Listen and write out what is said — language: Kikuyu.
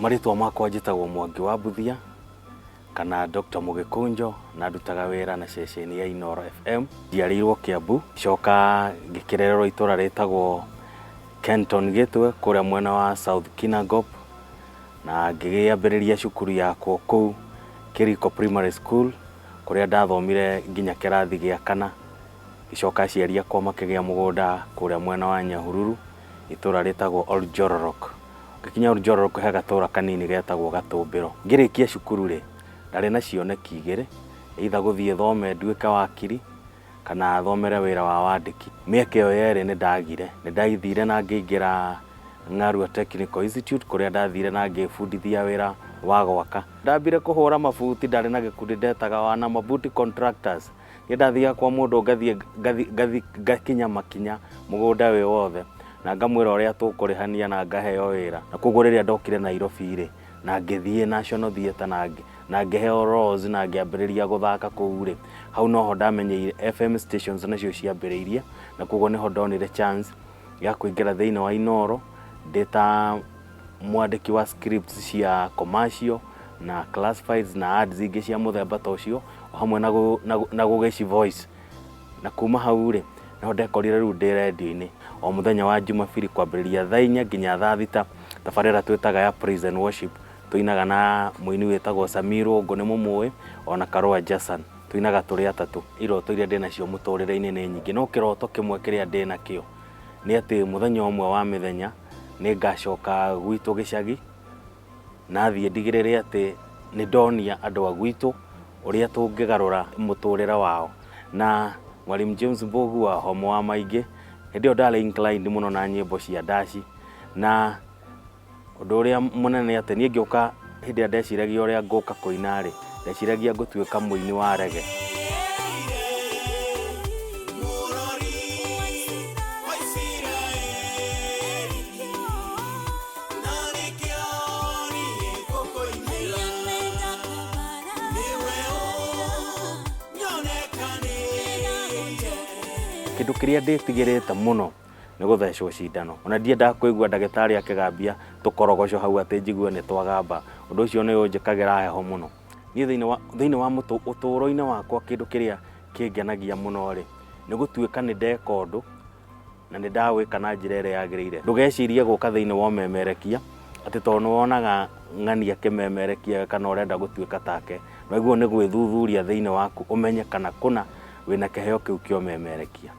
Maritwa makwa njĩtagwo Mwangi wa Mbuthia kana Dr. Mugikunjo na ndutaga wĩra na ceceni ya Inooro FM. Ndiarĩirwo Kiambu, coka ngĩkĩrererwo itũra rĩtagwo Kenton Gateway kũrĩa mwena wa South Kinangop, na ngĩambĩrĩria cukuru yakwa kũu Kiriko Primary School kũrĩa ndathomire nginya kĩrathi gĩa kana. Gĩcoka aciari akwa makĩgĩa mũgũnda kũrĩa mwena wa Nyahururu itũra rĩtagwo Oljororok. Gĩkinya Oljororok he gatũra kanini getagwo Gatũmbĩro. Ngĩrĩkia cukuru rĩ, ndarĩ na cioneki igĩrĩ, either gũthiĩ thome nduĩke wakiri kana thomere wĩra wa wandĩki. Mĩaka ĩyo yerĩ nĩ ndathire na ngĩingĩra Ng'arua Technical Institute kũrĩa ndathire na ngĩbundithia wĩra wa gwaka. Ndambire kũhũra mabuti, ndarĩ na gĩkundi ndetaga wana mabuti contractors. Ndathiaga kwa mũndũ ngakinya makinya mũgũnda wĩ wothe na ngamwĩra ũrĩa tũkũrĩhania na ngaheo wĩra. Na koguo rĩrĩa ndokire Nairobi rĩ, na ngĩthiĩ National Theatre na ngĩheo roles na ngĩambĩrĩria gũthaka kũu rĩ, hau noho ndamenyeire FM stations nacio ciambĩrĩirie, na koguo nĩho ndonire chance ya kũingĩra thĩinĩ wa Inooro ndĩta mwandĩki wa scripts cia commercial na classifieds na ads ingĩ cia mũthemba ta ũcio, o hamwe na gũgĩci voice. Na kuma hau rĩ, no ndekorire rĩu ndĩ radio-inĩ o mũthenya wa Jumapili kwambĩrĩria thaa 4 nginya thaa 6, tabarĩra twĩtaga ya praise and worship. Tuinaga na mũini wĩtagwo Samiru Ngo nĩ mũmũĩ, ona Karũa Jason. Tuinaga tũrĩ atatũ. Iroto iria ndĩ nacio mũtũrĩre-inĩ nĩ nyingĩ, no kĩroto kĩmwe kĩrĩa ndĩ nakĩo nĩ atĩ mũthenya ũmwe wa mĩthenya nĩ ngacoka gwitũ gĩcagi na thiĩ ndigĩrĩre atĩ nĩ ndonia andũ a gwitũ ũrĩa tũngĩgarũra mũtũrĩre wao. Na Mwalimu James Mbogu wa Homo wa Maingĩ hĩndĩ ĩyo ndarĩ inclined mũno na nyĩmbo cia ndaci, na ũndũ ũrĩa mũnene atĩ niĩ ngĩũka hĩndĩ ĩrĩa ndeciragia ũrĩa ngũka kũina rĩ, ndeciragia ngũtuĩka mũini wa reggae. Kĩndũ kĩrĩa ndĩtigĩrĩte mũno nĩ gũthecwo cindano. Ona ndiendaga kũigua ndagĩtarĩ akĩgambia tũkorogoco hau atĩ njigue nĩ twagamba. Ũndũ ũcio nĩ ũnjĩkagĩra heho mũno. Niĩ thĩinĩ wa ũtũũro-inĩ wakwa kĩndũ kĩrĩa kĩngenagia mũno rĩ, nĩ gũtuĩka nĩ ndeka ũndũ na nĩ ndawĩka na njĩra ĩrĩa yagĩrĩire. Ndũgecirie gũka thĩinĩ wa ũmemerekia atĩ tondũ nĩ wonaga ng'ani akĩmemerekia kana ũrenda gũtuĩka take. Naguo nĩ gwĩthuthuria thĩinĩ waku ũmenye kana kũna wĩna kĩheo kĩu kĩa ũmemerekia.